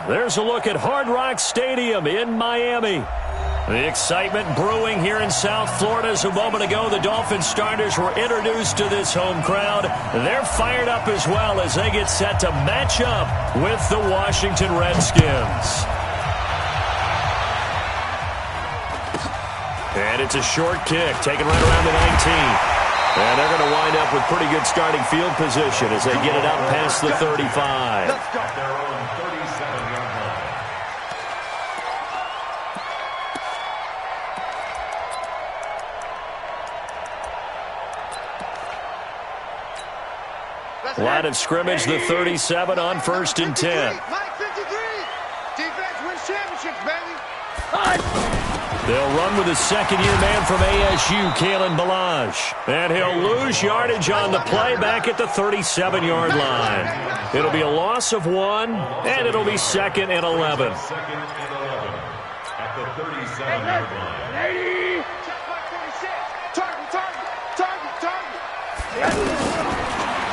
There's a look at Hard Rock Stadium in Miami. The excitement brewing here in South Florida as a moment ago the Dolphins starters were introduced to this home crowd. They're fired up as well as they get set to match up with the Washington Redskins. And it's a short kick taken right around the 19. And they're going to wind up with pretty good starting field position as they get it out past the 35. Let's go. Their own 37-yard line. Line of scrimmage, the 37 on 1st and 10. Defense wins championships, baby. They'll run with a second-year man from ASU, Kalen Ballage. And he'll lose yardage on the play back at the 37-yard line. It'll be a loss of 1, and it'll be 2nd and 11. Second and 11 at the 37-yard line.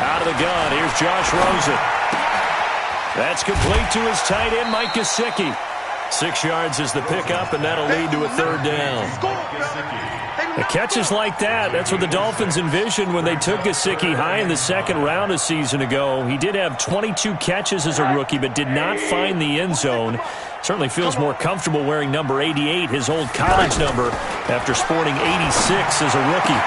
Out of the gun, here's Josh Rosen. That's complete to his tight end, Mike Gesicki. 6 yards is the pickup, and that'll lead to a 3rd down. The catches like that, that's what the Dolphins envisioned when they took Gesicki high in the 2nd round a season ago. He did have 22 catches as a rookie, but did not find the end zone. Certainly feels more comfortable wearing number 88, his old college number, after sporting 86 as a rookie.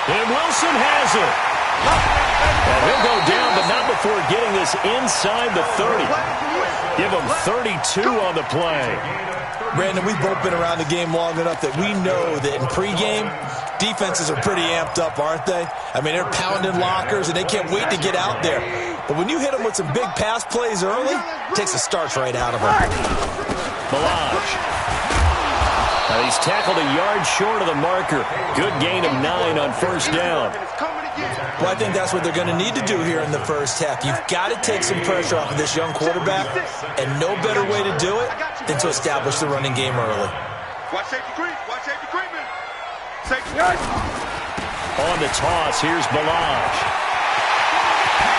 And Wilson has it. And he'll go down, but not before getting this inside the 30. Give him 32 on the play. Brandon, we've both been around the game long enough that we know that in pregame, defenses are pretty amped up, aren't they? I mean, they're pounding lockers, and they can't wait to get out there. But when you hit them with some big pass plays early, it takes the starch right out of them. Ballage. Now he's tackled a yard short of the marker. Good gain of 9 on 1st down. Well, I think that's what they're going to need to do here in the first half. You've got to take some pressure off of this young quarterback, and no better way to do it than to establish the running game early. Watch safety creep. Watch safety creeping. Safety. On the toss, here's Ballage.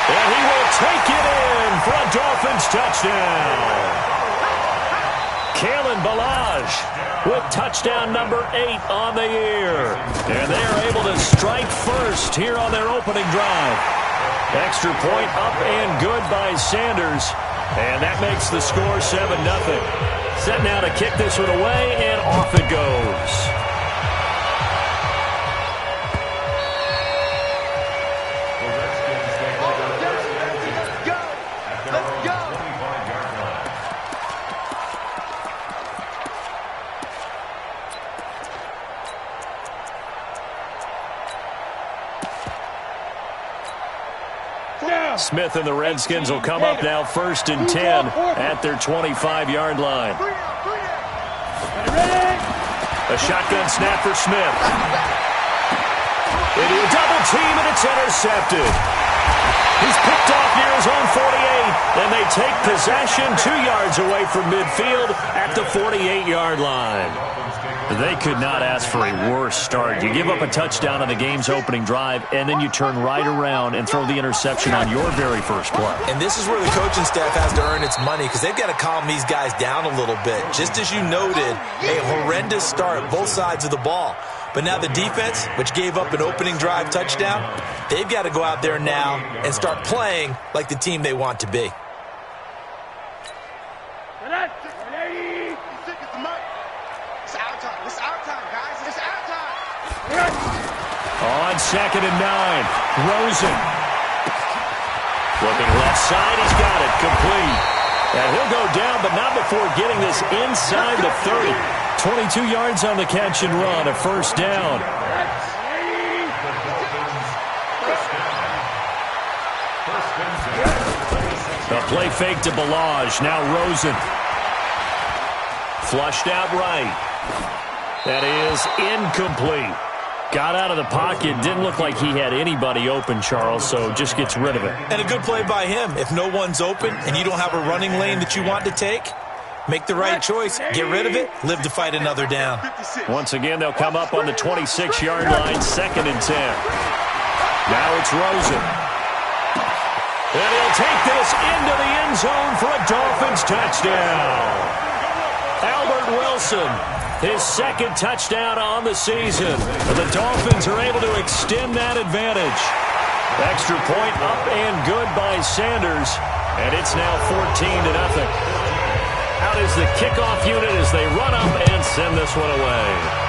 And he will take it in for a Dolphins touchdown. Kalen Ballage with touchdown number 8 on the year. And they are able to strike first here on their opening drive. Extra point up and good by Sanders. And that makes the score 7-0. Set now to kick this one away, and off it goes. Smith and the Redskins will come up now 1st and 10 at their 25-yard line. A shotgun snap for Smith. Into a double team, and it's intercepted. He's picked off near his own 48, and they take possession 2 yards away from midfield at the 48-yard line. They could not ask for a worse start. You give up a touchdown on the game's opening drive, and then you turn right around and throw the interception on your very first play. And this is where the coaching staff has to earn its money, because they've got to calm these guys down a little bit. Just as you noted, a horrendous start, both sides of the ball. But now the defense, which gave up an opening drive touchdown, they've got to go out there now and start playing like the team they want to be. On 2nd and 9, Rosen. Flipping left side, he's got it, complete. And he'll go down, but not before getting this inside the 30. 22 yards on the catch and run, a 1st down. A play fake to Ballage, now Rosen. Flushed out right. That is incomplete. Got out of the pocket. Didn't look like he had anybody open, Charles, so just gets rid of it. And a good play by him. If no one's open and you don't have a running lane that you want to take, make the right choice. Get rid of it. Live to fight another down. Once again, they'll come up on the 26-yard line, 2nd and 10. Now it's Rosen. And he'll take this into the end zone for a Dolphins touchdown. Albert Wilson, his second touchdown on the season. And the Dolphins are able to extend that advantage. Extra point up and good by Sanders. And it's now 14-0. Out is the kickoff unit as they run up and send this one away.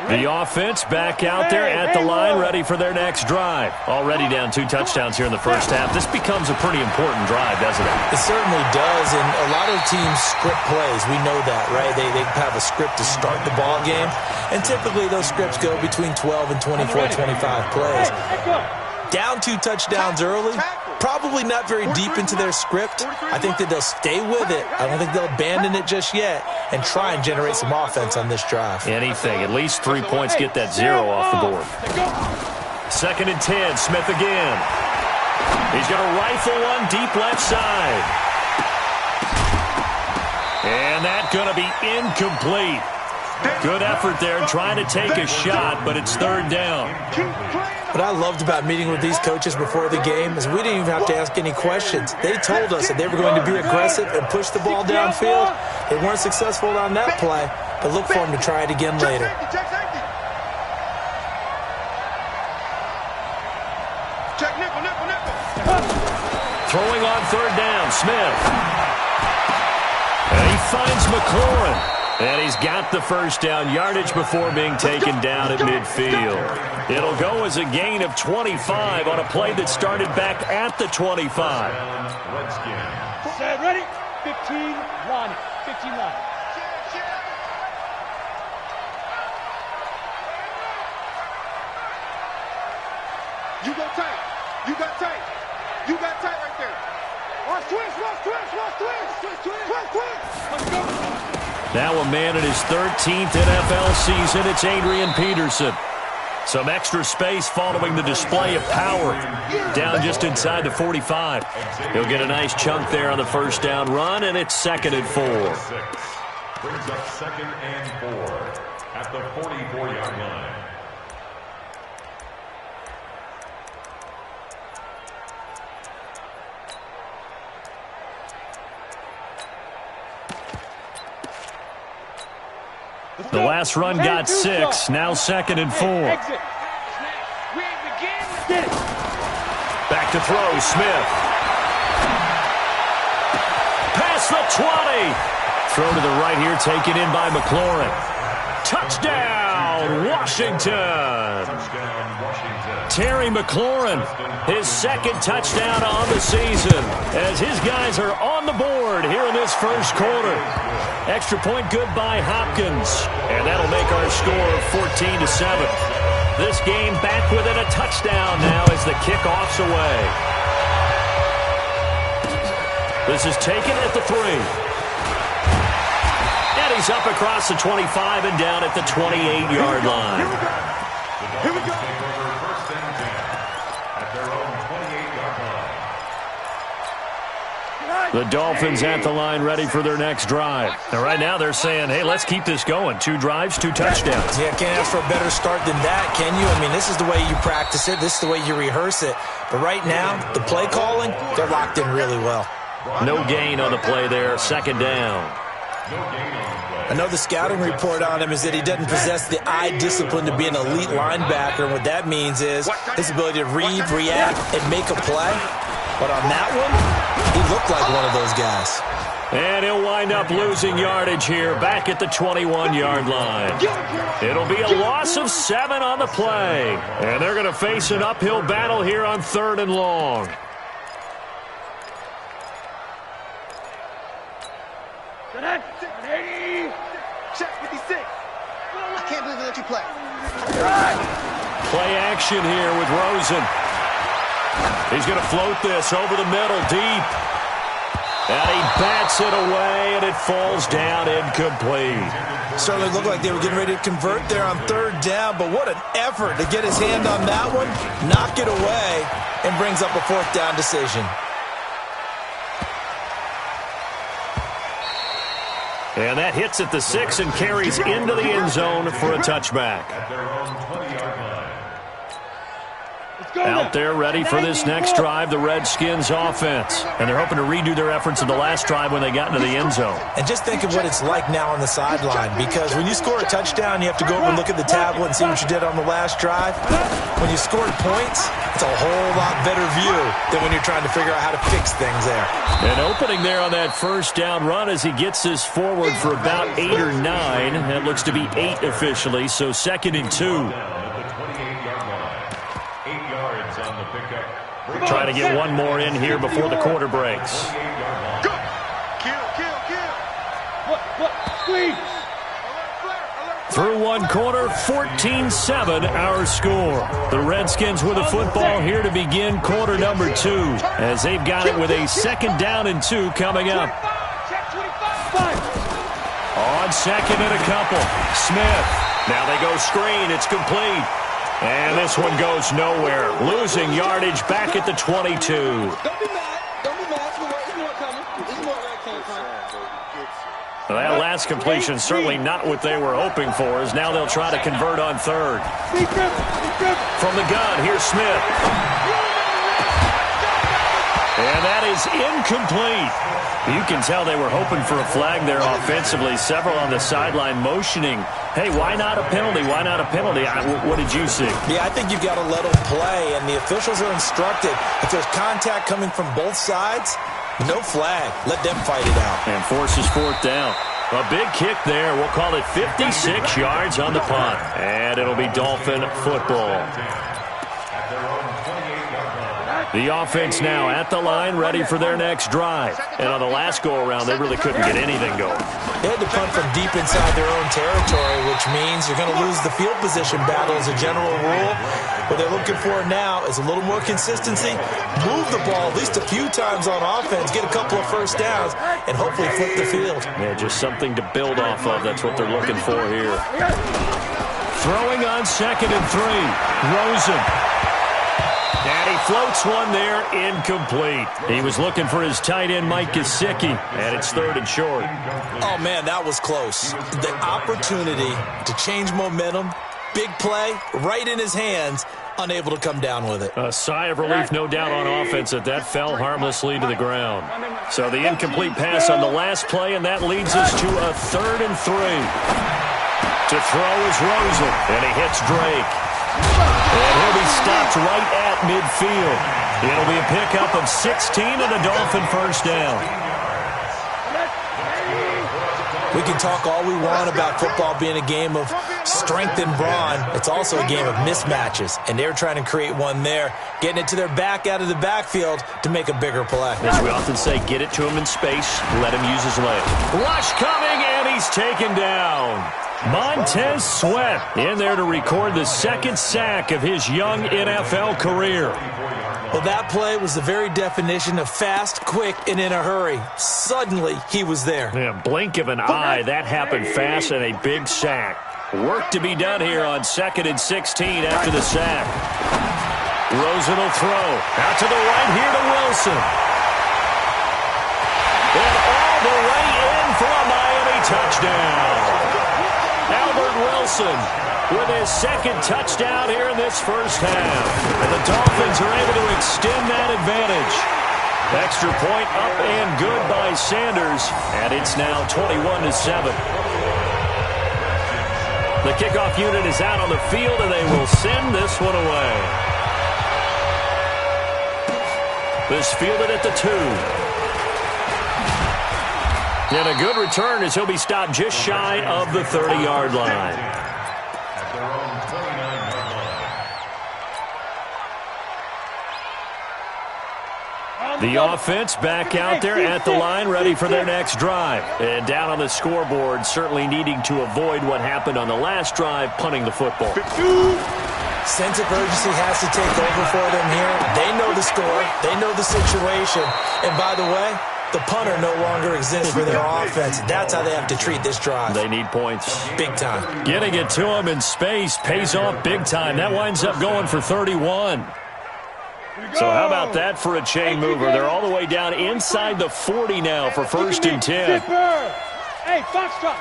The offense back out there at the line, ready for their next drive. Already down 2 touchdowns here in the first half. This becomes a pretty important drive, doesn't it? It certainly does, and a lot of teams script plays. We know that, right? They have a script to start the ball game, and typically those scripts go between 12 and 24, 25 plays. Down 2 touchdowns early, probably not very deep into their script. I think that they'll stay with it. I don't think they'll abandon it just yet and try and generate some offense on this drive. Anything. At least 3 points, get that 0 off the board. 2nd and 10, Smith again. He's going to rifle one deep left side. And that's going to be incomplete. Good effort there trying to take a shot, but it's 3rd down. What I loved about meeting with these coaches before the game is we didn't even have to ask any questions. They told us that they were going to be aggressive and push the ball downfield. They weren't successful on that play, but look for them to try it again later. Throwing on 3rd down, Smith. And he finds McLaurin. And he's got the first down, yardage before being taken down at midfield. It'll go as a gain of 25 on a play that started back at the 25. Set, ready? 15, line it. 15, line it. You go tight. You got tight. You got tight right there. Watch twist, watch twist, watch twist. Twist, twist. Let's go. Now a man in his 13th NFL season, it's Adrian Peterson. Some extra space following the display of power. Down just inside the 45. He'll get a nice chunk there on the first down run, and it's 2nd and 4. Brings up 2nd and 4 at the 44-yard line. The last run got 6, now 2nd and 4. Back to throw, Smith. Past the 20. Throw to the right here, taken in by McLaurin. Touchdown, Washington. Terry McLaurin, his 2nd touchdown on the season, as his guys are on the board here in this first quarter. Extra point good by Hopkins, and that'll make our score 14-7. This game back within a touchdown now as the kickoff's away. This is taken at the 3. And he's up across the 25 and down at the 28-yard line. Here we go. First and 10 at their own 28-yard line. The Dolphins at the line ready for their next drive. Now, right now they're saying, hey, let's keep this going. 2 drives, 2 touchdowns. Yeah, can't ask for a better start than that, can you? I mean, this is the way you practice it. This is the way you rehearse it. But right now, the play calling, they're locked in really well. No gain on the play there. 2nd down. I know the scouting report on him is that he doesn't possess the eye discipline to be an elite linebacker. And what that means is his ability to read, react, and make a play. But on that one, he looked like one of those guys. And he'll wind up losing yardage here back at the 21-yard line. It'll be a loss of 7 on the play. And they're going to face an uphill battle here on 3rd and long. Check 56. I can't believe they let you play. Play action here with Rosen. He's going to float this over the middle, deep. And he bats it away, and it falls down incomplete. Certainly looked like they were getting ready to convert there on third down, but what an effort to get his hand on that one, knock it away, and brings up a fourth down decision. And that hits at the 6 and carries into the end zone for a touchback. At their own 20-yard line. Out there ready for this next drive, the Redskins offense. And they're hoping to redo their efforts in the last drive when they got into the end zone. And just think of what it's like now on the sideline, because when you score a touchdown, you have to go over and look at the tablet and see what you did on the last drive. When you scored points, it's a whole lot better view than when you're trying to figure out how to fix things there. An opening there on that first down run as he gets this forward for about 8 or 9. That looks to be 8 officially, so 2nd and 2. Trying to get one more in here before the quarter breaks. Go. Kill. Squeeze. Through one quarter, 14-7 our score. The Redskins with the football here to begin quarter number 2 as they've got it with a 2nd down and 2 coming up. On 2nd and a couple, Smith. Now they go screen. It's complete. And this one goes nowhere. Losing yardage back at the 22. Don't be mad. Don't be mad. It's more coming. This is more where it came from. Well, that last completion certainly not what they were hoping for, as now they'll try to convert on 3rd. From the gun, here's Smith. And that is incomplete. You can tell they were hoping for a flag there offensively. Several on the sideline motioning, hey, why not a penalty? Why not a penalty? What did you see? Yeah, I think you've got to let them play, and the officials are instructed. If there's contact coming from both sides, no flag. Let them fight it out. And forces 4th down. A big kick there. We'll call it 56 yards on the punt. And it'll be Dolphin football. The offense now at the line, ready for their next drive. And on the last go-around, they really couldn't get anything going. They had to punt from deep inside their own territory, which means you're going to lose the field position battle as a general rule. What they're looking for now is a little more consistency, move the ball at least a few times on offense, get a couple of first downs, and hopefully flip the field. Yeah, just something to build off of. That's what they're looking for here. Throwing on 2nd and 3, Rosen. And he floats one there, incomplete. He was looking for his tight end, Mike Gesicki, and it's 3rd and short. Oh, man, that was close. The opportunity to change momentum, big play, right in his hands, unable to come down with it. A sigh of relief, no doubt, on offense that fell harmlessly to the ground. So the incomplete pass on the last play, and that leads us to a 3rd and 3. To throw is Rosen, and he hits Drake. And he'll be stopped right at midfield. It'll be a pickup of 16 and a Dolphin first down. We can talk all we want about football being a game of strength and brawn. It's also a game of mismatches, and they're trying to create one there, getting it to their back out of the backfield to make a bigger play. As we often say, get it to him in space, let him use his leg. Rush coming, and he's taken down. Montez Sweat in there to record the 2nd sack of his young NFL career. Well, that play was the very definition of fast, quick, and in a hurry. Suddenly, he was there. Yeah, blink of an eye, that happened fast, and a big sack. Work to be done here on 2nd and 16 after the sack. Rosen will throw. Out to the right here to Wilson. And all the way in for a Miami touchdown. Albert Wilson with his 2nd touchdown here in this first half. And the Dolphins are able to extend that advantage. Extra point up and good by Sanders. And it's now 21-7. The kickoff unit is out on the field, and they will send this one away. This fielded at the 2. And a good return as he'll be stopped just shy of the 30-yard line. At their own 29-yard line. The offense back out there at the line, ready for their next drive. And down on the scoreboard, certainly needing to avoid what happened on the last drive, punting the football. Sense of urgency has to take over for them here. They know the score. They know the situation. And by the way, The punter no longer exists for their offense. That's how they have to treat this drive. They need points. Big time. Getting it to him in space pays off big time. That winds up going for 31. So how about that for a chain mover? They're all the way down inside the 40 now for 1st and 10. Hey, Foxtrot.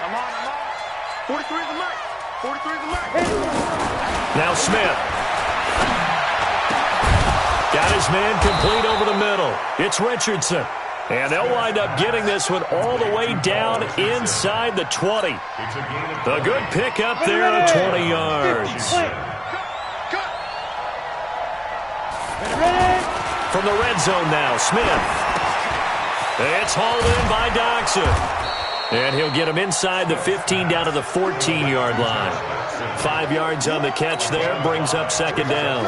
Come on. 43 is the mark. 43 is the mark. Now Smith. Got his man complete over the middle. It's Richardson. And they'll wind up getting this one all the way down inside the 20. The good pick up there of 20 yards. From the red zone now, Smith. It's hauled in by Doxson. And he'll get him inside the 15 down to the 14-yard line. 5 yards on the catch there, brings up 2nd down.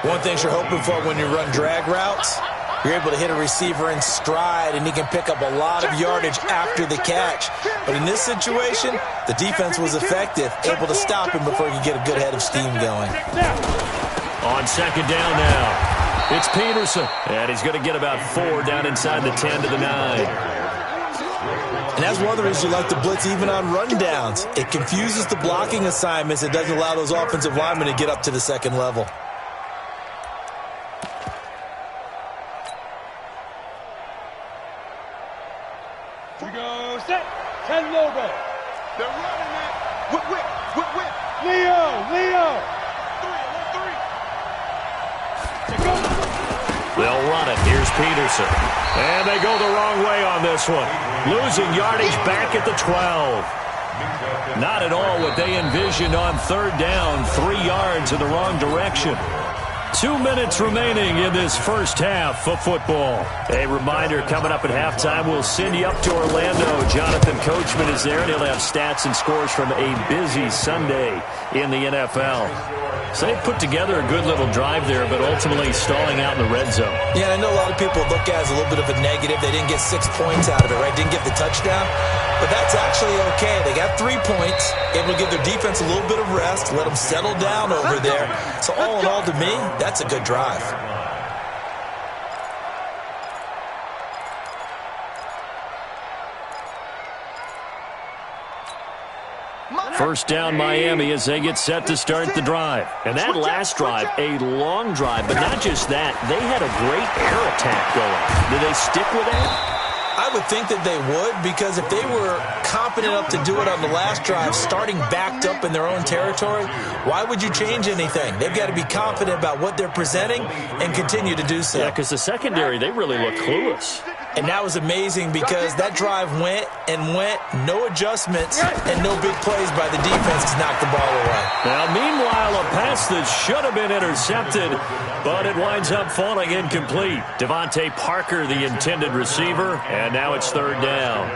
One thing you're hoping for when you run drag routes, you're able to hit a receiver in stride, and he can pick up a lot of yardage after the catch. But in this situation, the defense was effective, able to stop him before he could get a good head of steam going. On 2nd down now, it's Peterson. And he's going to get about 4 down inside the 10 to the 9. And that's one of the reasons you like to blitz even on rundowns. It confuses the blocking assignments. It doesn't allow those offensive linemen to get up to the 2nd level. We go set. 10 logo. They're running it. Whip. Leo. 3. They'll run it. Here's Peterson. And they go the wrong way on this one. Losing yardage back at the 12. Not at all what they envisioned on 3rd down. 3 yards in the wrong direction. 2 minutes remaining in this first half of football. A reminder, coming up at halftime, we'll send you up to Orlando. Jonathan Coachman is there, and he'll have stats and scores from a busy Sunday in the NFL. So they put together a good little drive there, but ultimately stalling out in the red zone. Yeah, I know a lot of people look at it as a little bit of a negative. They didn't get 6 points out of it, right? Didn't get the touchdown. But that's actually okay. They got 3 points, able to give their defense a little bit of rest, let them settle down over there. So all in all, to me, that's a good drive. First down Miami as they get set to start the drive. And that last drive, a long drive, but not just that. They had a great air attack going. Did they stick with that? I would think that they would, because if they were confident enough to do it on the last drive, starting backed up in their own territory, why would you change anything? They've got to be confident about what they're presenting and continue to do so. Yeah, because the secondary, they really look clueless. And that was amazing because that drive went, no adjustments, and no big plays by the defense to knock the ball away. Now, meanwhile, a pass that should have been intercepted, but it winds up falling incomplete. Devontae Parker, the intended receiver, and now it's 3rd down.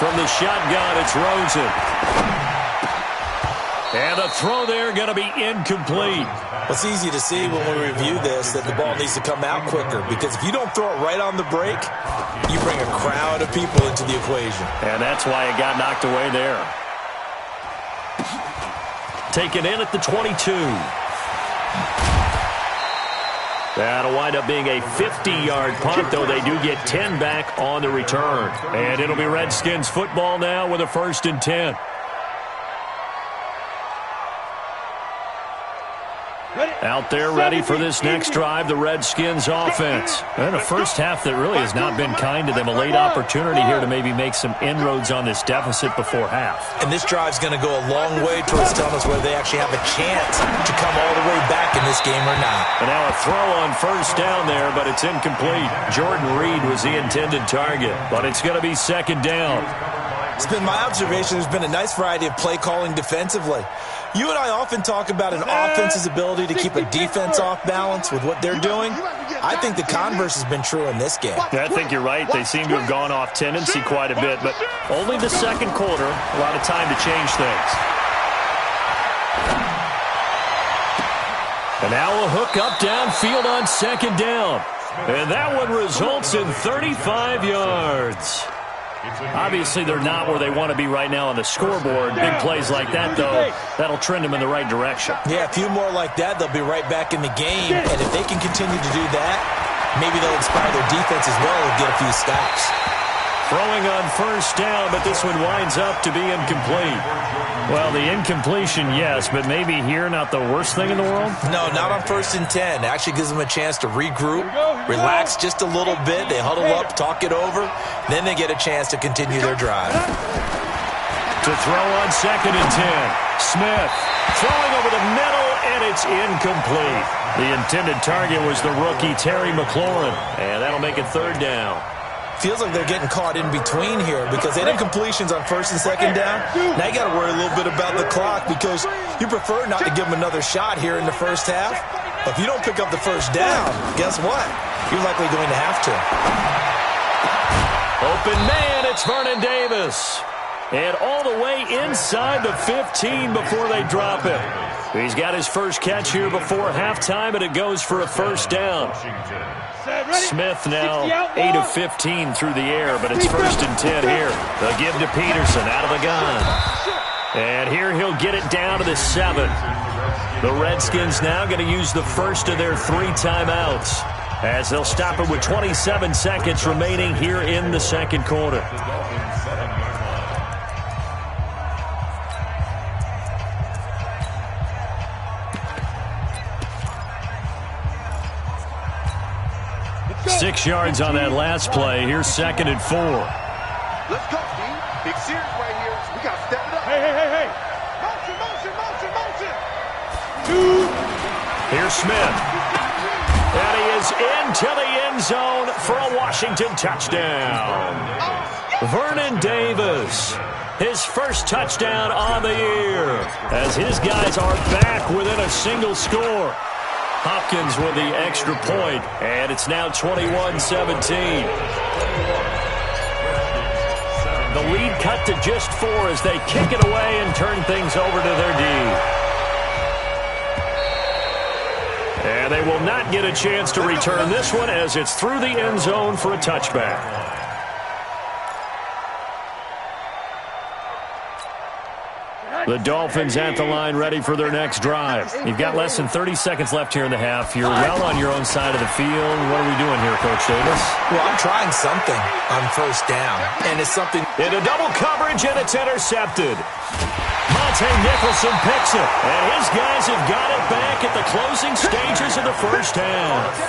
From the shotgun, it's Rosen. And the throw there going to be incomplete. It's easy to see when we review this that the ball needs to come out quicker, because if you don't throw it right on the break, you bring a crowd of people into the equation. And that's why it got knocked away there. Taken in at the 22. That'll wind up being a 50-yard punt, though they do get 10 back on the return. And it'll be Redskins football now with a 1st and 10. Out there ready for this next drive, the Redskins offense. And a first half that really has not been kind to them. A late opportunity here to maybe make some inroads on this deficit before half. And this drive's going to go a long way towards telling us whether they actually have a chance to come all the way back in this game or not. And now a throw on 1st down there, but it's incomplete. Jordan Reed was the intended target, but it's going to be 2nd down. It's been my observation there's been a nice variety of play calling defensively. You and I often talk about an offense's ability to keep a defense off balance with what they're doing. I think the converse has been true in this game. Yeah, I think you're right. They seem to have gone off tendency quite a bit, but only the 2nd quarter, a lot of time to change things. And now a hook up downfield on 2nd down. And that one results in 35 yards. Obviously, they're not where they want to be right now on the scoreboard. Big plays like that, though, that'll trend them in the right direction. Yeah, a few more like that, they'll be right back in the game. And if they can continue to do that, maybe they'll inspire their defense as well and get a few stops. Throwing on first down, but this one winds up to be incomplete. Well, the incompletion, yes, but maybe here not the worst thing in the world? No, not on 1st and 10. It actually gives them a chance to regroup, relax just a little bit. They huddle up, talk it over. Then they get a chance to continue their drive. To throw on 2nd and 10. Smith throwing over the middle, and it's incomplete. The intended target was the rookie Terry McLaurin, and that'll make it 3rd down. Feels like they're getting caught in between here because they had incompletions on 1st and 2nd down. Now you got to worry a little bit about the clock because you prefer not to give them another shot here in the first half. But if you don't pick up the first down, guess what? You're likely going to have to. Open man, it's Vernon Davis. And all the way inside the 15 before they drop it. He's got his first catch here before halftime, and it goes for a 1st down. Smith now 8 of 15 through the air, but it's 1st and 10 here. They'll give to Peterson out of the gun. And here he'll get it down to the 7. The Redskins now going to use the first of their 3 timeouts as they'll stop it with 27 seconds remaining here in the 2nd quarter. Six yards on that last play. Here's 2nd and 4. Let's go, Steve. Big series right here. We got to step it up. Hey. Motion. Here's Smith. And he is into the end zone for a Washington touchdown. Vernon Davis, his first touchdown on the year, as his guys are back within a single score. Hopkins with the extra point, and it's now 21-17. The lead cut to just 4 as they kick it away and turn things over to their D. And they will not get a chance to return this one as it's through the end zone for a touchback. The Dolphins at the line ready for their next drive. You've got less than 30 seconds left here in the half. You're well on your own side of the field. What are we doing here, Coach Davis? Well, I'm trying something on 1st down, and it's something. Into double coverage, and it's intercepted. Monte Nicholson picks it, and his guys have got it back at the closing stages of the first half.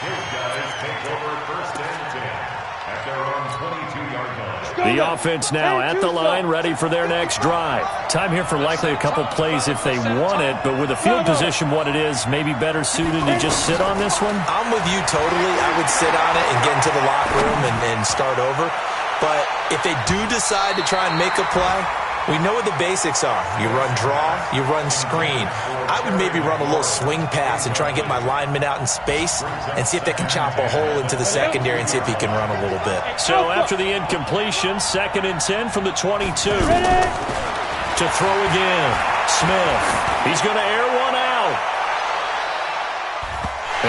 His guys take over 1st and 10 at their own 22-yard line. The offense now at the line, ready for their next drive. Time here for likely a couple plays if they want it, but with the field position what it is, maybe better suited to just sit on this one? I'm with you totally. I would sit on it and get into the locker room and start over. But if they do decide to try and make a play, we know what the basics are. You run draw, you run screen. I would maybe run a little swing pass and try and get my lineman out in space and see if they can chop a hole into the secondary and see if he can run a little bit. So after the incompletion, 2nd and 10 from the 22. To throw again. Smith. He's going to air one out.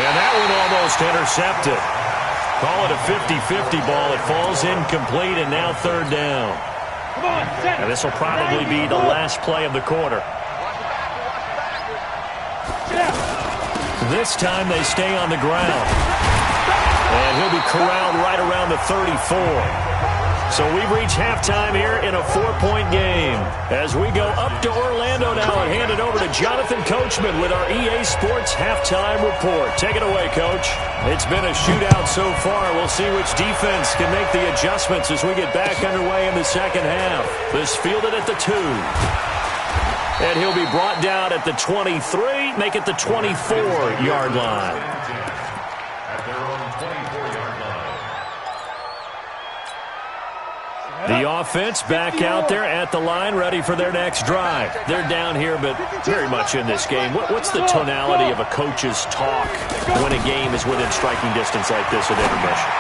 And that one almost intercepted. Call it a 50-50 ball. It falls incomplete, and now 3rd down. And this will probably be the last play of the quarter. This time they stay on the ground. And he'll be corralled right around the 34. So we've reached halftime here in a 4-point game. As we go up to Orlando now and hand it over to Jonathan Coachman with our EA Sports Halftime Report. Take it away, Coach. It's been a shootout so far. We'll see which defense can make the adjustments as we get back underway in the second half. This fielded at the 2. And he'll be brought down at the 23, make it the 24-yard line. At their own 24-yard line. The offense back out there at the line, ready for their next drive. They're down here, but very much in this game. What's the tonality of a coach's talk when a game is within striking distance like this at intermission?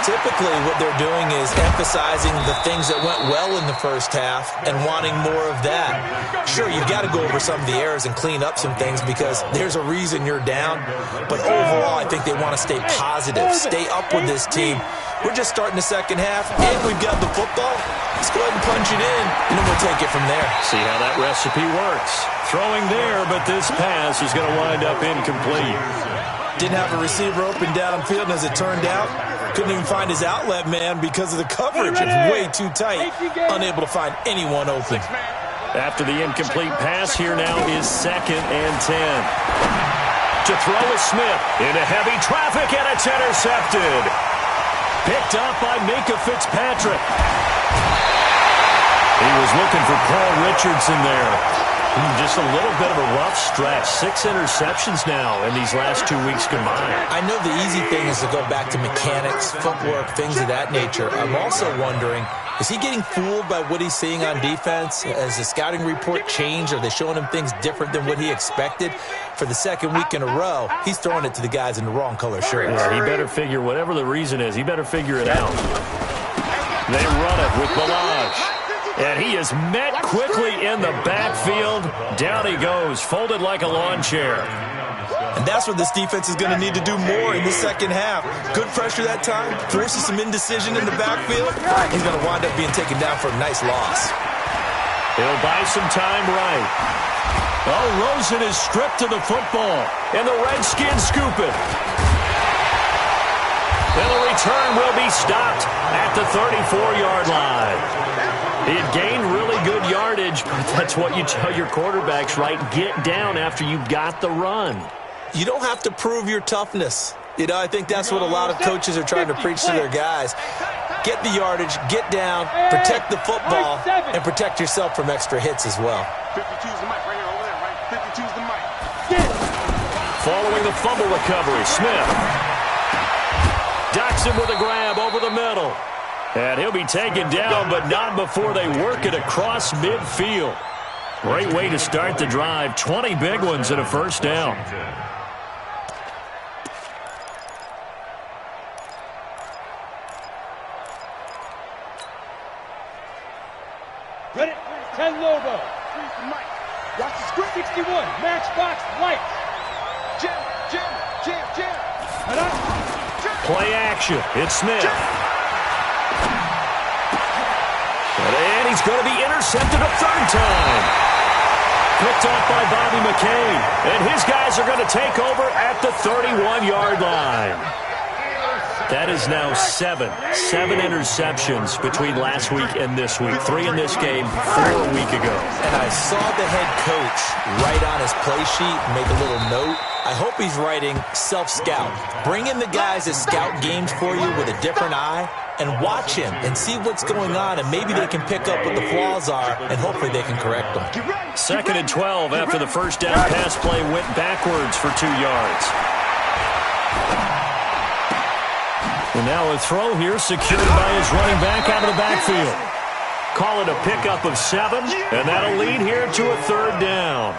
Typically, what they're doing is emphasizing the things that went well in the first half and wanting more of that. Sure, you've got to go over some of the errors and clean up some things because there's a reason you're down. But overall, I think they want to stay positive, stay up with this team. We're just starting the second half, and we've got the football. Let's go ahead and punch it in, and then we'll take it from there. See how that recipe works. Throwing there, but this pass is going to wind up incomplete. Didn't have a receiver open downfield, and as it turned out, couldn't even find his outlet man because of the coverage. It's way too tight, unable to find anyone open. After the incomplete pass, here now is 2nd and 10. To throw is Smith into heavy traffic, and it's intercepted. Picked up by Minka Fitzpatrick. He was looking for Paul Richardson there. Just a little bit of a rough stretch. 6 interceptions now in these last 2 weeks combined. I know the easy thing is to go back to mechanics, footwork, things of that nature. I'm also wondering, is he getting fooled by what he's seeing on defense? Has the scouting report changed? Are they showing him things different than what he expected? For the second week in a row, he's throwing it to the guys in the wrong color shirts. Yeah, he better figure, whatever the reason is, he better figure it out. They run it with Balaj. And he is met quickly in the backfield. Down he goes, folded like a lawn chair. And that's what this defense is going to need to do more in the second half. Good pressure that time, forces some indecision in the backfield. He's going to wind up being taken down for a nice loss. He'll buy some time right. Oh, Rosen is stripped to the football, and the Redskins scoop it. And the return will be stopped at the 34-yard line. He had gained really good yardage, but that's what you tell your quarterbacks, right? Get down after you got the run. You don't have to prove your toughness. You know, I think that's what a lot of coaches are trying to preach to their guys. Get the yardage, get down, protect the football, and protect yourself from extra hits as well. 52's the mic right here over there, right? 52's the mic. Following the fumble recovery, Smith docks him with a grab over the middle. And he'll be taken down, but not before they work it across midfield. Great way to start the drive. 20 big ones and a first down. Ready? 10 Lobo. Watch the script. 61. Matchbox lights. Jam. Play action. It's Smith. And he's going to be intercepted a third time. Picked off by Bobby McCain. And his guys are going to take over at the 31-yard line. That is now 7 interceptions between last week and this week. 3 in this game, 4 a week ago. And I saw the head coach write on his play sheet, make a little note. I hope he's writing self-scout. Bring in the guys that scout games for you with a different eye and watch him and see what's going on, and maybe they can pick up what the flaws are, and hopefully they can correct them. 2nd and 12 after the first down pass play went backwards for 2 yards. And now a throw here secured by his running back out of the backfield. Call it a pickup of 7, and that'll lead here to a 3rd down.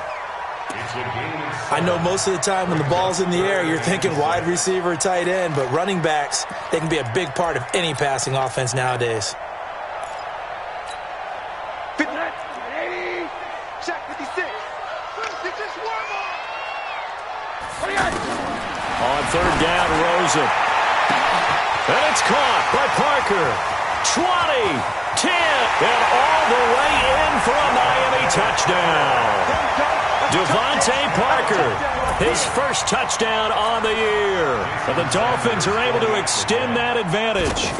I know most of the time when the ball's in the air, you're thinking wide receiver, tight end, but running backs, they can be a big part of any passing offense nowadays. Check 56. On 3rd down, Rosen. And it's caught by Parker. 20, 10, and all the way in for a Miami touchdown. Devontae Parker, his first touchdown on the year. And the Dolphins are able to extend that advantage.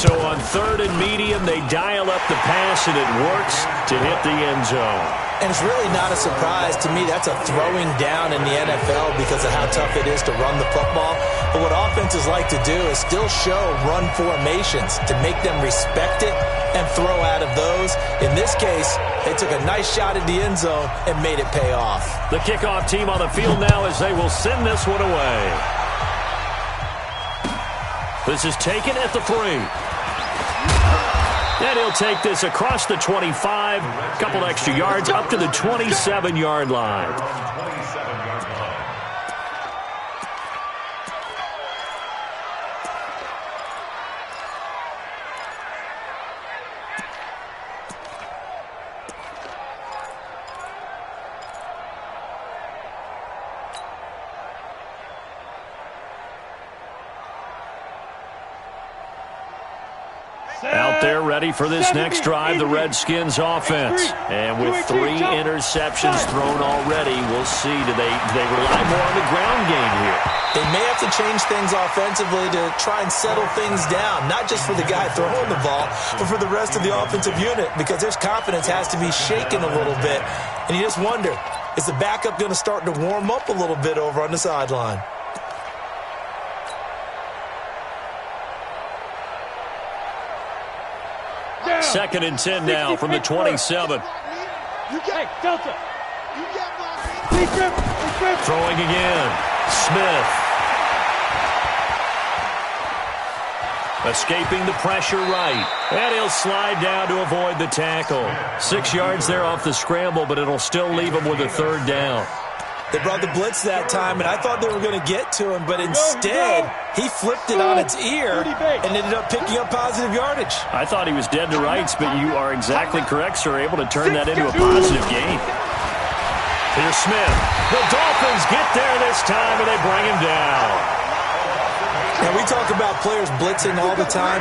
So on 3rd and medium, they dial up the pass, and it works to hit the end zone. And it's really not a surprise to me. That's a throwing down in the NFL because of how tough it is to run the football. But what offenses like to do is still show run formations to make them respect it and throw out of those. In this case, they took a nice shot at the end zone and made it pay off. The kickoff team on the field now as they will send this one away. This is taken at the 3. And he'll take this across the 25, a couple extra yards, up to the 27-yard line. Out there ready for this next drive, the Redskins offense. And with 3 interceptions thrown already, we'll see. Do they rely more on the ground game here? They may have to change things offensively to try and settle things down, not just for the guy throwing the ball, but for the rest of the offensive unit, because their confidence has to be shaken a little bit. And you just wonder, is the backup going to start to warm up a little bit over on the sideline? Second and 10 now from the 27. Hey, Delta. Throwing again. Smith. Escaping the pressure right. And he'll slide down to avoid the tackle. 6 yards there off the scramble, but it'll still leave him with a third down. They brought the blitz that time, and I thought they were going to get to him, but instead, he flipped it on its ear and ended up picking up positive yardage. I thought he was dead to rights, but you are exactly correct, sir. Able to turn that into a positive gain. Here's Smith. The Dolphins get there this time, and they bring him down. And we talk about players blitzing all the time.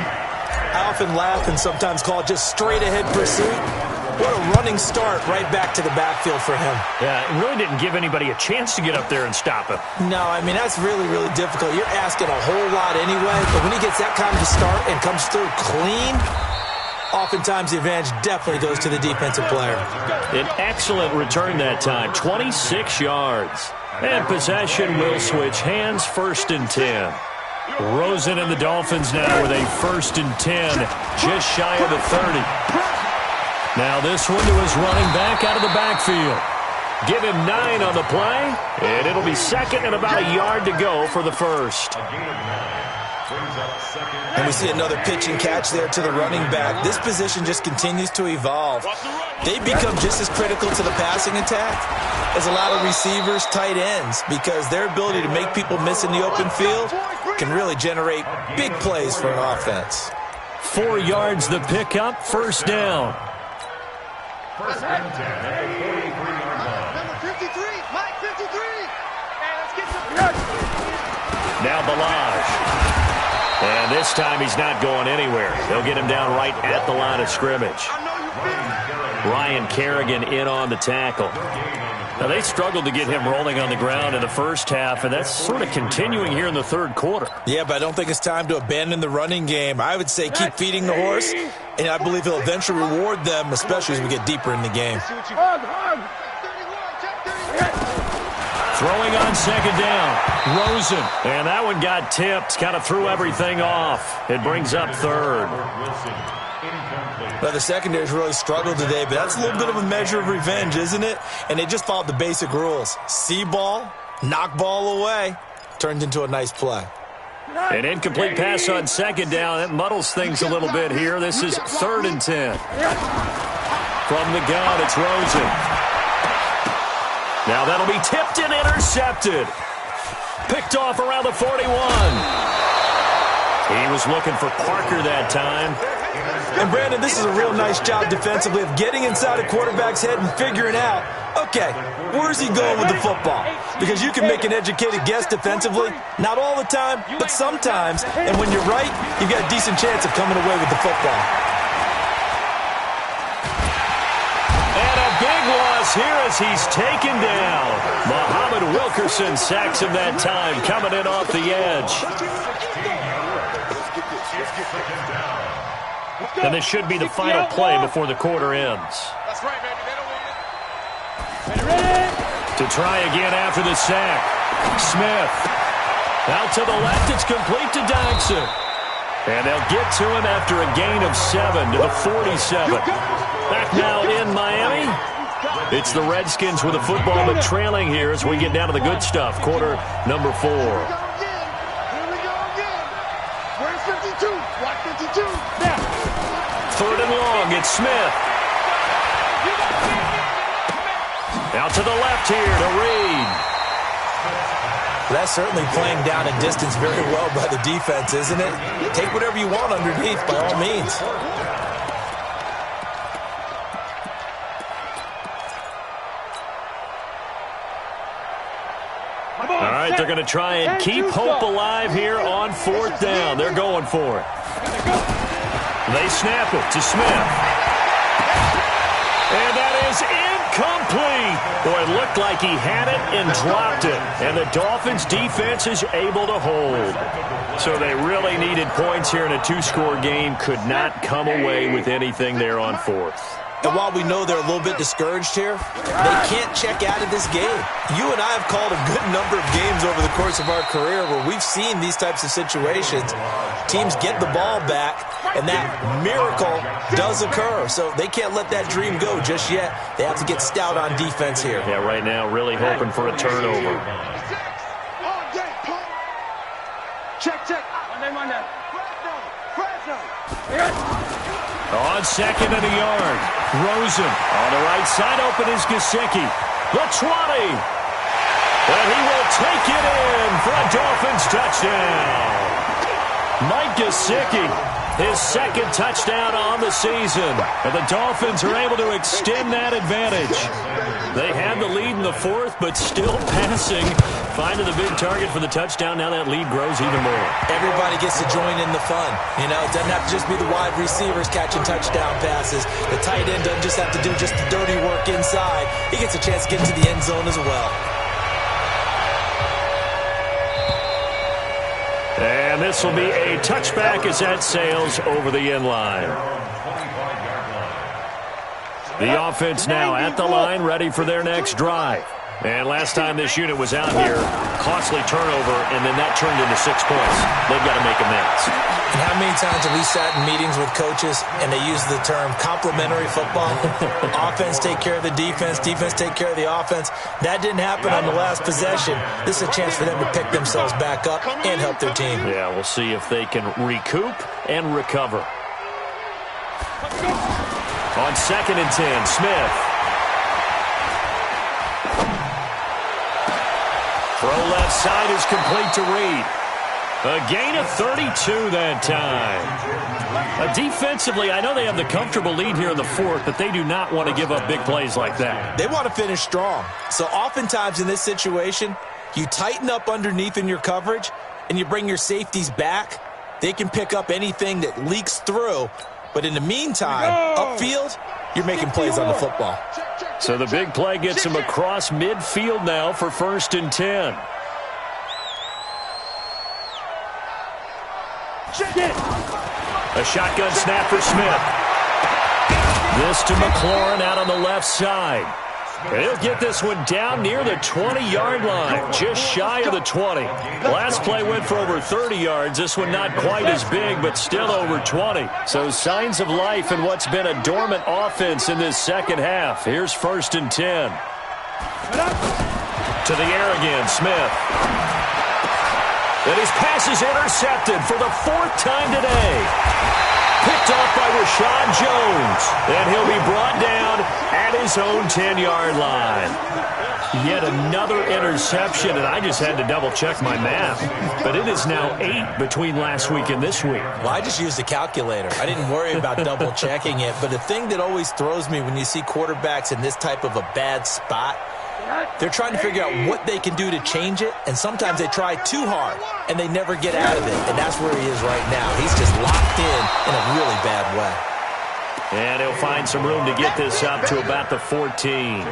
I often laugh and sometimes call it just straight-ahead pursuit. What a running start right back to the backfield for him. Yeah, it really didn't give anybody a chance to get up there and stop him. No, I mean, that's really, really difficult. You're asking a whole lot anyway, but when he gets that kind of a start and comes through clean, oftentimes the advantage definitely goes to the defensive player. An excellent return that time, 26 yards. And possession will switch hands, 1st and 10. Rosen and the Dolphins now with a 1st and 10, just shy of the 30. Now this one to his running back out of the backfield. Give him 9 on the play, and it'll be second and about a yard to go for the first. And we see another pitch and catch there to the running back. This position just continues to evolve. They become just as critical to the passing attack as a lot of receivers, tight ends, because their ability to make people miss in the open field can really generate big plays for an offense. 4 yards the pickup, 1st down. 1st and 10 at the 43-yard line. Number 53, Mike 53. Hey, let's get some. Now Balaj. And this time he's not going anywhere. They'll get him down right at the line of scrimmage. Ryan Kerrigan in on the tackle. Now they struggled to get him rolling on the ground in the first half, and that's sort of continuing here in the third quarter. Yeah, but I don't think it's time to abandon the running game. I would say keep feeding the horse, and I believe he'll eventually reward them, especially as we get deeper in the game. Throwing on 2nd down, Rosen. And that one got tipped, kind of threw everything off. It brings up 3rd. Well, the secondary's really struggled today, but that's a little bit of a measure of revenge, isn't it? And they just followed the basic rules. See ball, knock ball away, turned into a nice play. An incomplete pass on 2nd down. That muddles things a little bit here. This is 3rd and 10. From the gun, it's Rosen. Now that'll be tipped and intercepted. Picked off around the 41. He was looking for Parker that time. And, Brandon, this is a real nice job defensively of getting inside a quarterback's head and figuring out, okay, where's he going with the football? Because you can make an educated guess defensively, not all the time, but sometimes. And when you're right, you've got a decent chance of coming away with the football. And a big loss here as he's taken down. Muhammad Wilkerson sacks him that time, coming in off the edge. And this should be the final play before the quarter ends. That's right, baby. They don't want it. To try again after the sack. Smith. Out to the left. It's complete to Dodson. And they'll get to him after a gain of 7 to the 47. Back now in Miami. It's the Redskins with the football, but trailing here as we get down to the good stuff. Quarter number 4. Here we go again. Where's 52? Watch 52. Third and long. It's Smith. Out to the left here to Reed. That's certainly playing down and distance very well by the defense, isn't it? Take whatever you want underneath, by all means. All right, they're going to try and keep hope alive here on 4th down. They're going for it. They snap it to Smith. And that is incomplete. Boy, it looked like he had it and dropped it. And the Dolphins' defense is able to hold. So they really needed points here in a 2-score game. Could not come away with anything there on 4th. And while we know they're a little bit discouraged here, they can't check out of this game. You and I have called a good number of games over the course of our career where we've seen these types of situations. Teams get the ball back, and that miracle does occur. So they can't let that dream go just yet. They have to get stout on defense here. Yeah, right now really hoping for a turnover. Check. On 2nd and a yard. Rosen on the right side. Open is Gesicki. The 20. And he will take it in for a Dolphins touchdown. Mike Gesicki, his 2nd touchdown on the season. And the Dolphins are able to extend that advantage. They had the lead in the 4th, but still passing. Finding the big target for the touchdown. Now that lead grows even more. Everybody gets to join in the fun. You know, it doesn't have to just be the wide receivers catching touchdown passes. The tight end doesn't just have to do just the dirty work inside. He gets a chance to get into the end zone as well. And this will be a touchback as that sails over the end line. The offense now at the line, ready for their next drive. And last time this unit was out here, costly turnover, and then that turned into 6 points. They've got to make amends. And how many times have we sat in meetings with coaches and they use the term complementary football? Offense take care of the defense, defense take care of the offense. That didn't happen on the last possession. This is a chance for them to pick themselves back up and help their team. Yeah, we'll see if they can recoup and recover. On 2nd and 10, Smith. Throw left side is complete to Reed. A gain of 32 that time. Defensively, I know they have the comfortable lead here in the 4th, but they do not want to give up big plays like that. They want to finish strong. So oftentimes in this situation, you tighten up underneath in your coverage and you bring your safeties back. They can pick up anything that leaks through. But in the meantime, upfield, you're making plays on the football. So the big play gets him across midfield now for 1st and 10. A shotgun snap for Smith. This to McLaurin out on the left side. And he'll get this one down near the 20-yard line, just shy of the 20. Last play went for over 30 yards. This one not quite as big, but still over 20. So signs of life in what's been a dormant offense in this second half. Here's 1st and 10. To the air again, Smith. And his pass is intercepted for the 4th time today. Picked off by Rashad Jones. And he'll be brought down at his own 10-yard line. Yet another interception, and I just had to double-check my math. But it is now 8 between last week and this week. Well, I just used a calculator. I didn't worry about double-checking it. But the thing that always throws me when you see quarterbacks in this type of a bad spot, they're trying to figure out what they can do to change it, and sometimes they try too hard, and they never get out of it, and that's where he is right now. He's just locked in a really bad way. And he'll find some room to get this up to about the 14.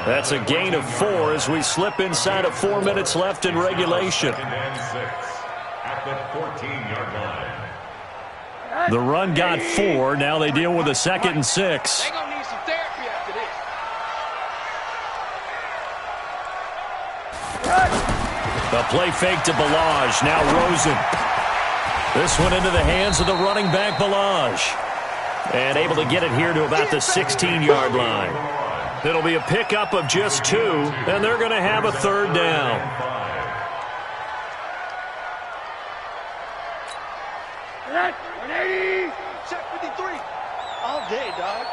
That's a gain of 4 as we slip inside of 4 minutes left in regulation. At the 14-yard line. The run got 4. Now they deal with a 2nd and 6. They're going to need some therapy after this. The play fake to Balaj. Now Rosen. This one into the hands of the running back, Balaj. And able to get it here to about the 16-yard line. It'll be a pickup of just 2, and they're going to have a 3rd down. Check 53. All day, dog.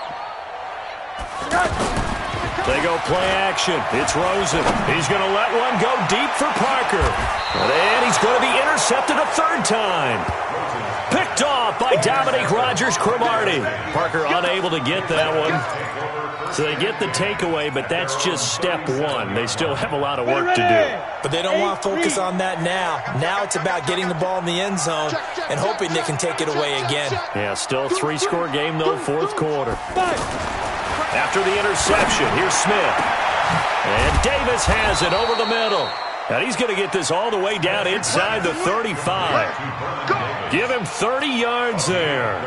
They go play action. It's Rosen. He's going to let one go deep for Parker. And he's going to be intercepted a third time. Picked off by Dominique Rodgers-Cromartie. Parker unable to get that one. So they get the takeaway, but that's just step one. They still have a lot of work to do. But they don't want to focus on that now. Now it's about getting the ball in the end zone and hoping they can take it away again. Yeah, still a three-score game, though, fourth quarter. After the interception, here's Smith. And Davis has it over the middle. And he's going to get this all the way down inside the 35. Give him 30 yards there.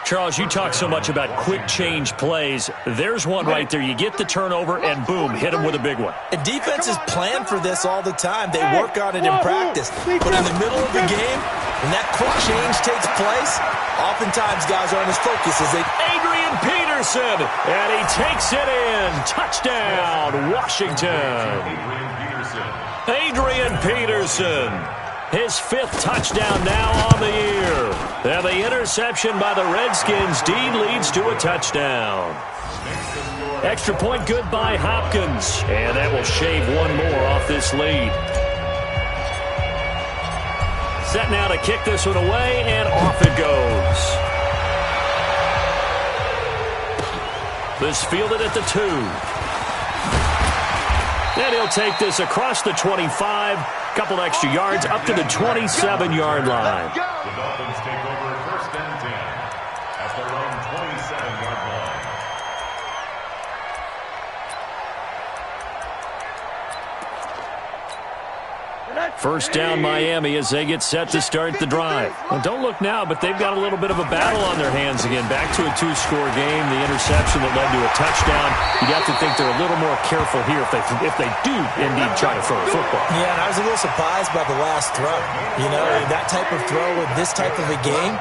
Charles, you talk so much about quick change plays. There's one right there. You get the turnover, and boom, hit him with a big one. And defenses plan for this all the time. They work on it in practice. But in the middle of the game, when that quick change takes place, oftentimes guys aren't as focused as they... Adrian Peterson, and he takes it in. Touchdown, Washington. Adrian Peterson. His fifth touchdown now on the year. And the interception by the Redskins indeed leads to a touchdown. Extra point good by Hopkins. And that will shave one more off this lead. Set now to kick this one away, and off it goes. This fielded at the 2. And he'll take this across the 25. Couple extra yards up to the 27-yard line. The Dolphins take over first and 10 at their own 27-yard line. First down Miami as they get set to start the drive. Well, don't look now, but they've got a little bit of a battle on their hands again. Back to a two-score game. The interception that led to a touchdown. You'd have to think they're a little more careful here if they do indeed try to throw a football. Yeah, and I was a little surprised by the last throw. You know, that type of throw in this type of a game,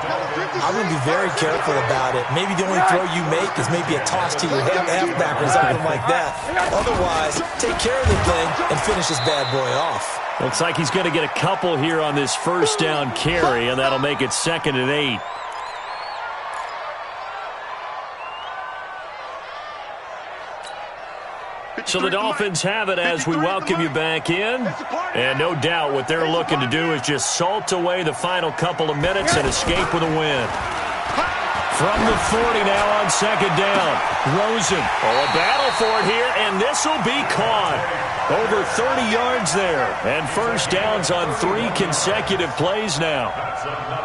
I'm going to be very careful about it. Maybe the only throw you make is maybe a toss to your halfback or something like that. Otherwise, take care of the thing and finish this bad boy off. Looks like he's going to get a couple here on this first down carry, and that'll make it 2nd and 8. So the Dolphins have it as we welcome you back in. And no doubt what they're looking to do is just salt away the final couple of minutes and escape with a win. From the 40 now on 2nd down. Rosen. Oh, a battle for it here, and this will be caught. Over 30 yards there. And first downs on 3 consecutive plays now.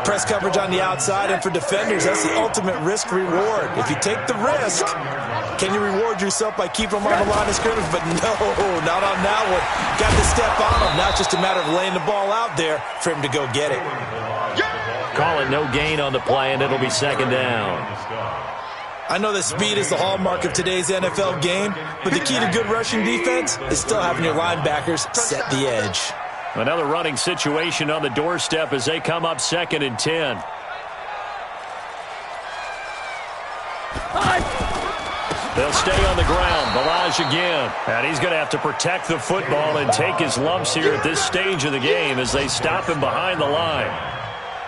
Press coverage on the outside, and for defenders, that's the ultimate risk-reward. If you take the risk, can you reward yourself by keeping them on the line of scrimmage? But no, not on that one. Got to step on them. Now it's just a matter of laying the ball out there for him to go get it. Call it no gain on the play, and it'll be 2nd down. I know that speed is the hallmark of today's NFL game, but the key to good rushing defense is still having your linebackers set the edge. Another running situation on the doorstep as they come up 2nd and 10. They'll stay on the ground. Balaj again. And he's going to have to protect the football and take his lumps here at this stage of the game as they stop him behind the line.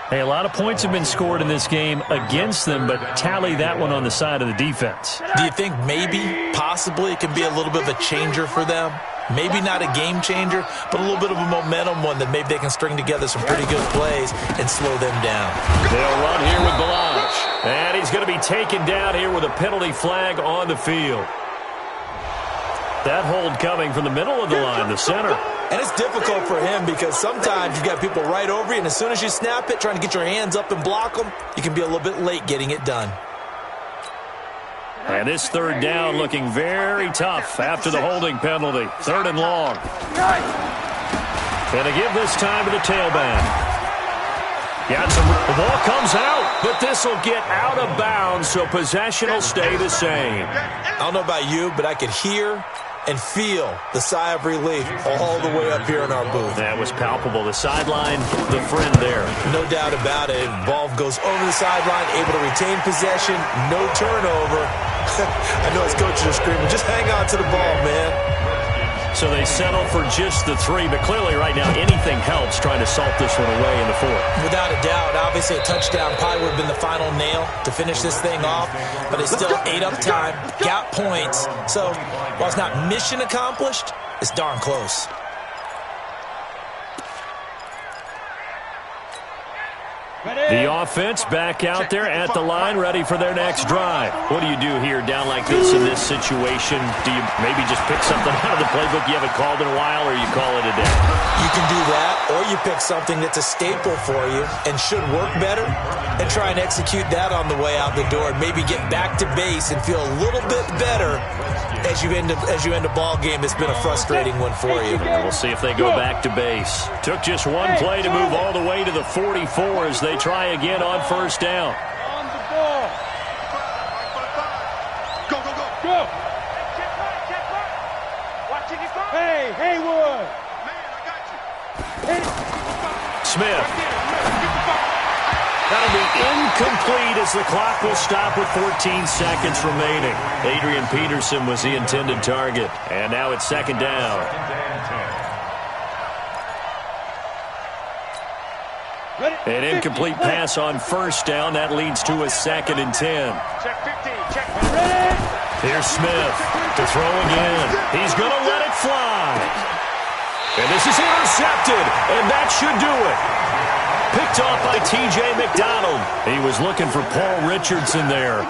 Hey, a lot of points have been scored in this game against them, but tally that one on the side of the defense. Do you think maybe, possibly, it can be a little bit of a changer for them? Maybe not a game changer, but a little bit of a momentum one that maybe they can string together some pretty good plays and slow them down. They'll run here with Balaj. And he's going to be taken down here with a penalty flag on the field. That hold coming from the middle of the line, the center. And it's difficult for him because sometimes you got people right over you, and as soon as you snap it, trying to get your hands up and block them, you can be a little bit late getting it done. And this 3rd down looking very tough after the holding penalty. 3rd and long. And to give this time to the tailback. The ball comes out, but this will get out of bounds, so possession will stay the same. I don't know about you, but I could hear and feel the sigh of relief all the way up here in our booth. That was palpable. The sideline, the friend there. No doubt about it. Ball goes over the sideline, able to retain possession, no turnover. I know his coaches are screaming, just hang on to the ball, man. So they settle for just the 3, but clearly right now anything helps trying to salt this one away in the 4th. Without a doubt, obviously a touchdown probably would have been the final nail to finish this thing off, but it's still ate up time, got points. So while it's not mission accomplished, it's darn close. The offense back out there at the line, ready for their next drive. What do you do here down like this in this situation? Do you maybe just pick something out of the playbook you haven't called in a while, or you call it a day? You can do that, or you pick something that's a staple for you and should work better and try and execute that on the way out the door and maybe get back to base and feel a little bit better as you end a ball game that's been a frustrating one for you. We'll see if they go back to base. Took just one play to move all the way to the 44 as they try again on first down. On the ball. Go, go, go. Go. Hey, Haywood. Man, I got you. Smith. That'll be incomplete as the clock will stop with 14 seconds remaining. Adrian Peterson was the intended target. And now it's second down. An incomplete pass on first down. That leads to a 2nd and 10. Check 15. Check. Here's Smith to throw again. He's going to let it fly. And this is intercepted. And that should do it. Picked off by T.J. McDonald. He was looking for Paul Richardson there.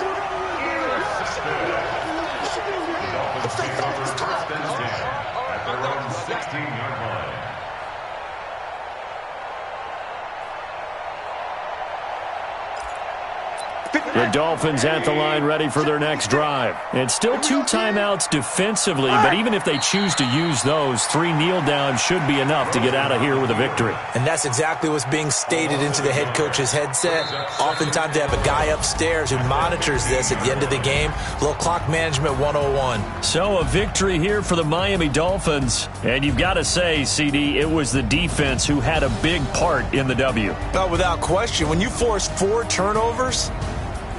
The Dolphins at the line ready for their next drive. And still 2 timeouts defensively, but even if they choose to use those, 3 kneel downs should be enough to get out of here with a victory. And that's exactly what's being stated into the head coach's headset. Oftentimes they have a guy upstairs who monitors this at the end of the game. A little clock management 101. So a victory here for the Miami Dolphins. And you've got to say, CD, it was the defense who had a big part in the W. Oh, without question. When you force 4 turnovers,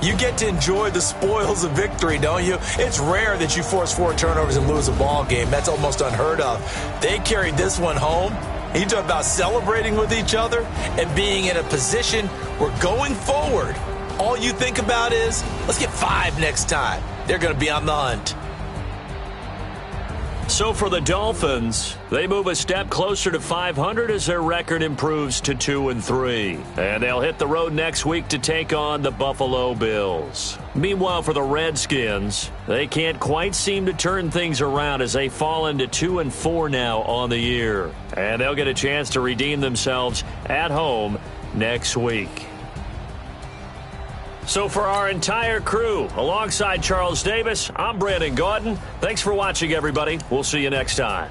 you get to enjoy the spoils of victory, don't you? It's rare that you force 4 turnovers and lose a ball game. That's almost unheard of. They carried this one home. You talk about celebrating with each other and being in a position where going forward, all you think about is, let's get 5 next time. They're going to be on the hunt. So for the Dolphins, they move a step closer to 500 as their record improves to 2-3. And they'll hit the road next week to take on the Buffalo Bills. Meanwhile, for the Redskins, they can't quite seem to turn things around as they fall into 2-4 now on the year. And they'll get a chance to redeem themselves at home next week. So for our entire crew, alongside Charles Davis, I'm Brandon Gaudin. Thanks for watching, everybody. We'll see you next time.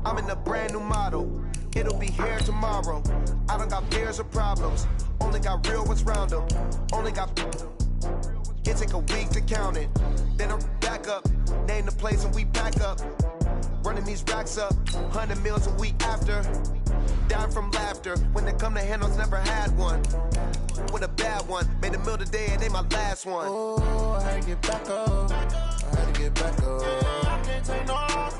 I'm in a brand new model. It'll be here tomorrow. I don't got fears or problems. Only got real ones round them. Only got. It take a week to count it. Then I'm back up. Name the place and we pack up. Run running these racks up. 100 meals a week after. Dying from laughter. When it come to handles, never had one. With a bad one. Made a meal today, it ain't my last one. Oh, I had to get back up. I had to get back up. I can't take no loss.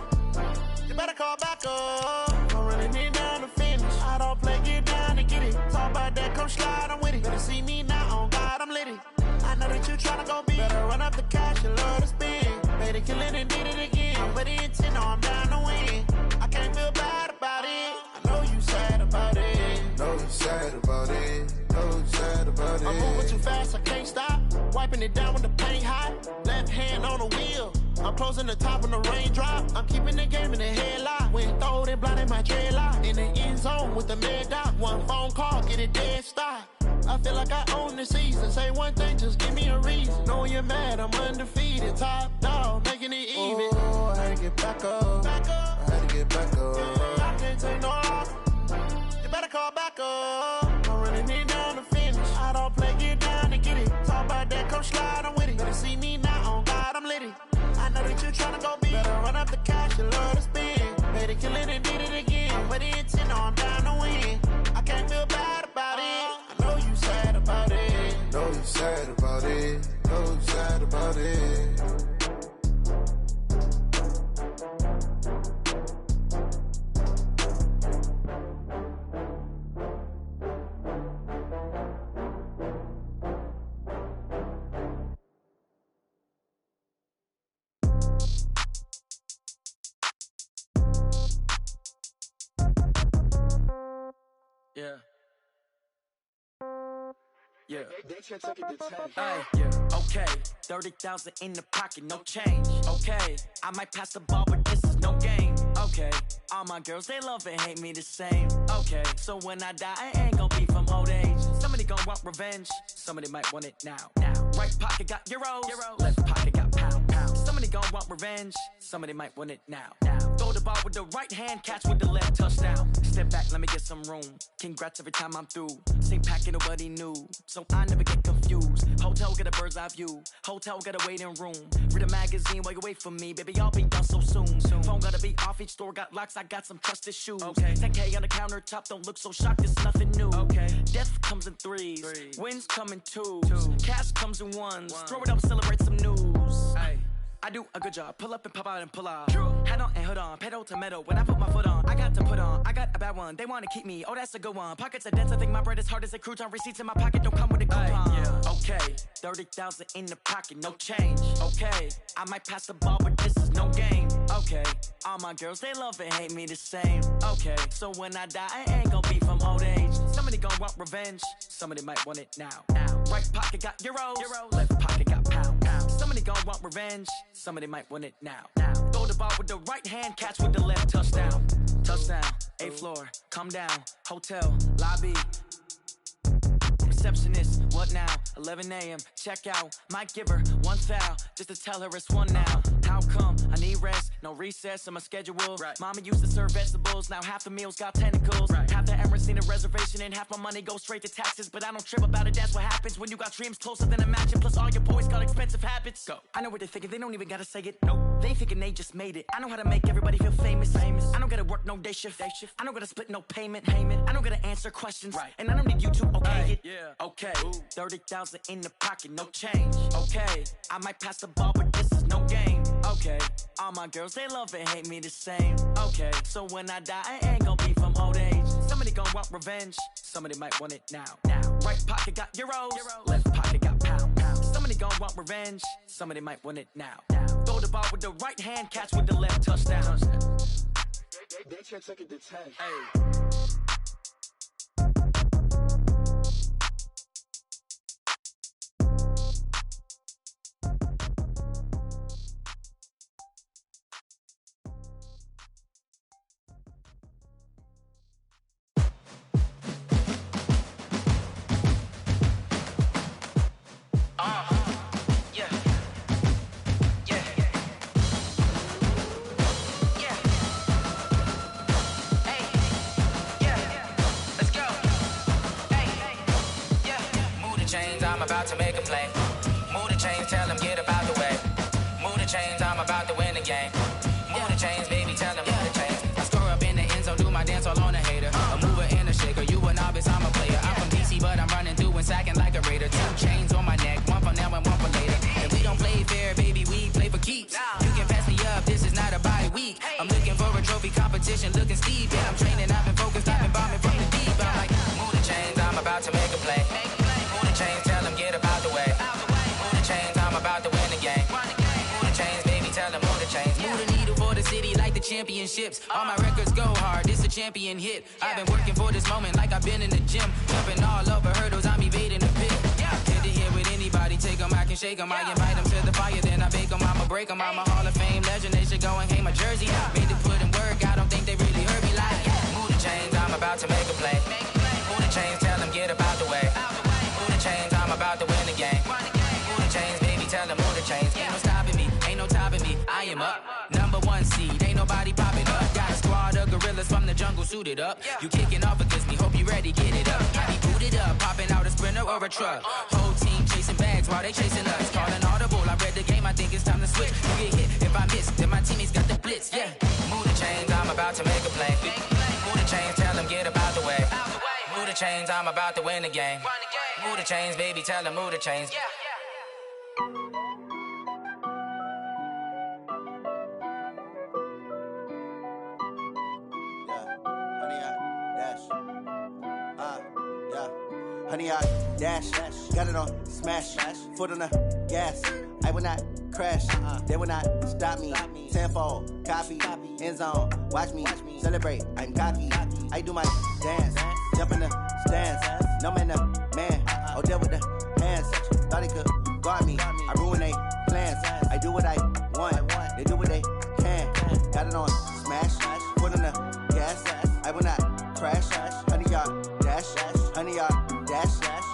You better call back up. I'm running it down to finish. I don't play, get down to get it. Talk about that, come slide, I'm with it. Better see me now, on God, I'm litty. I know that you tryna go big. Better run up the cash, you love to spend. Made it, kill it, and did it again. But the intent, no, I'm down to win. I can't feel bad about it. I know you sad about it. Know you sad about it. Know you sad about it. I'm moving too fast, I can't stop. Wiping it down with the paint hot. Left hand on the wheel. I'm closing the top when the raindrop. I'm keeping the game in the headlock. When throwed and blinded my dreadlock. In the end zone with the mad dot. One phone call, get it dead stop. I feel like I own the season. Say one thing, just give me a reason. Knowing you're mad, I'm undefeated. Top dog, making it even. Oh, I had to get back up. Back up. I had to get back up. I can't take no loss. You better call back up. I'm running it down to finish. I don't play, get down to get it. Talk about that, come slide, I'm with it. Better see me now, on God, I'm litty. I know that you tryna go big. Better run up the cash, you love to spend. Made it, kill it, and did it again. But the intent, no, I'm down to win. I can't feel bad about it. I know you sad about it. Know you sad about it. Know you sad about it. Yeah. Yeah. They can't take it to 10. Hey, yeah. Okay. 30,000 in the pocket, no change. Okay. I might pass the ball, but this is no game. Okay. All my girls, they love and hate me the same. Okay. So when I die, I ain't gon' be from old age. Somebody gon' want revenge. Somebody might want it now. Right pocket got euros. Left pocket got pound. Somebody gon' want revenge. Somebody might want it now. Throw the ball with the right hand, catch with the left, touchdown. Step back, let me get some room. Congrats every time I'm through. Same packet, nobody knew. So I never get confused. Hotel get a bird's eye view. Hotel got a waiting room. Read a magazine while you wait for me. Baby, I'll be done so soon. Phone gotta be off, each store got locks. I got some trusted shoes. 10K on the countertop, don't look so shocked, it's nothing new. Death comes in threes. Wins come in twos. Cash comes in ones. Throw it up, celebrate some news. I do a good job. Pull up and pop out and pull out. Head on and hood on. Pedal to metal. When I put my foot on, I got to put on. I got a bad one. They want to keep me. Oh, that's a good one. Pockets are dense. I think my bread is hard as a crouton. Receipts in my pocket don't come with a coupon. Okay. 30,000 in the pocket. No change. Okay. I might pass the ball, but this is no game. Okay. All my girls, they love and hate me the same. Okay. So when I die, I ain't gon' be from old age. Somebody gon' want revenge. Somebody might want it now. Right pocket got euros. Left pocket got pound. Somebody gon' want revenge. Somebody might want it now. Throw the ball with the right hand, catch with the left, touchdown. Touchdown, 8th floor, come down, hotel, lobby. Receptionist, what now? 11 a.m., check out. Might give her one foul, just to tell her it's one now. How come? I need rest, no recess on my schedule. Mama used to serve vegetables, now half the meals got tentacles. Half the errands need a reservation and half my money goes straight to taxes. But I don't trip about it, that's what happens when you got dreams closer than a mansion. Plus all your boys got expensive habits. Go. I know what they're thinking, they don't even gotta say it. Nope. They thinking they just made it. I know how to make everybody feel famous. I don't gotta work no day shift. I don't gotta split no payment. I don't gotta answer questions. And I don't need you to okay it. Okay, 30,000 in the pocket, no change. Okay, I might pass the ball, but this is no game. Okay, all my girls, they love and hate me the same. Okay, so when I die, I ain't gon' be from old age. Somebody gon' want revenge. Somebody might want it now. Right pocket got euros. Left pocket got pound. Somebody gon' want revenge. Somebody might want it now. Throw the ball with the right hand, catch with the left, touchdown. They can't take it to 10. Hey. I'm about to make a play. Move the chains, tell them get up out the way. Move the chains, I'm about to win the game. Move the chains, baby, tell them. championships. All my records go hard, it's a champion hit. I've been working for this moment like I've been in the gym. Jumping all over hurdles, I'm evading the pit. Head to head with anybody, take them, I can shake them. I invite them to the fire, then I bake them, I'ma break them. I'm a Hall of Fame legend, they should go and hang my jersey. Made to put in work, I don't think they really heard me like, move the chains, I'm about to make a play. Move the chains, tell them get up out the way. Move the chains, I'm about to win the game. Move the chains, baby, tell them move the chains. Ain't no stopping me, ain't no topping me, I am up. Number one seed, ain't nobody popping up. Got a squad of gorillas from the jungle suited up. You kicking off against me, hope you ready, get it up. I be booted up, popping out a sprinter or a truck. Whole team chasing bags while they chasing us. Calling audible, I read the game, I think it's time to switch. You get hit, if I miss, then my teammates got the blitz, yeah. Move the chains, I'm about to make a play. Move the chains, tell them get up out the way. Move the chains, I'm about to win the game. Move the chains, baby, tell them move the chains. Honey, I dash, got it on smash, foot on the gas. I will not crash, they will not stop me. Tenfold, copy, end zone, watch me celebrate. I'm cocky, I do my dance, jump in the stands. No man, man, oh deal with the hands. Thought he could guard me, I ruin they plans. I do what I want, they do what they can. Got it on smash, foot on the gas. I will not crash, honey, y'all dash, honey, y'all dash,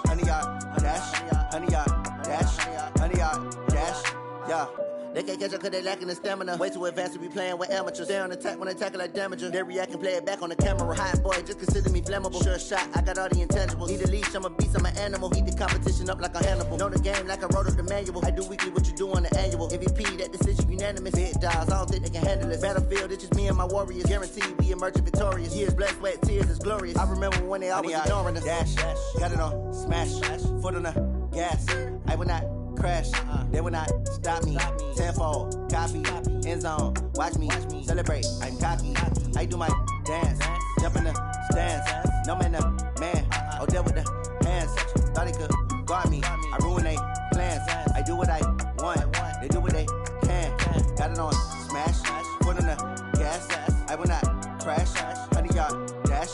honey, y'all dash, honey, y'all dash, honey, y'all dash, yeah. They can't catch up cause they lacking the stamina. Way too advanced to be playing with amateurs. Stay on attack when they tackle like damager. They react and play it back on the camera. Hot boy, just consider me flammable. Sure shot, I got all the intangibles. Need a leash, I'm a beast, I'm an animal. Heat the competition up like a Hannibal. Know the game like I wrote up the manual. I do weekly what you do on the annual. MVP, that decision unanimous. Big dogs, I don't think they can handle it. Battlefield, it's just me and my warriors. Guaranteed we emerging victorious. Years, blood, sweat, tears, it's glorious. I remember when they always ignoring us. Dash, got it on smash, foot on the gas. I will not crash, they will not stop me. Tenfold, copy, end zone, watch me celebrate. I'm cocky, I do my dance, jump in the stands. No man, man, oh deal with the hands. Thought he could guard me, I ruin they plans. I do what I want, they do what they can. Got it on smash, foot on the gas. I will not crash, honey, y'all dash,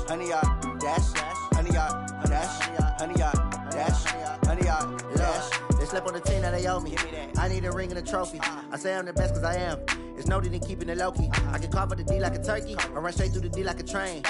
honey, y'all dash, honey, y'all dash, honey, y'all dash, honey, y'all dash. They slept on the team that they owe me. I need a ring and a trophy. I say I'm the best cause I am. It's noted in keeping it low-key. I can carve up the D like a turkey, or run straight through the D like a train.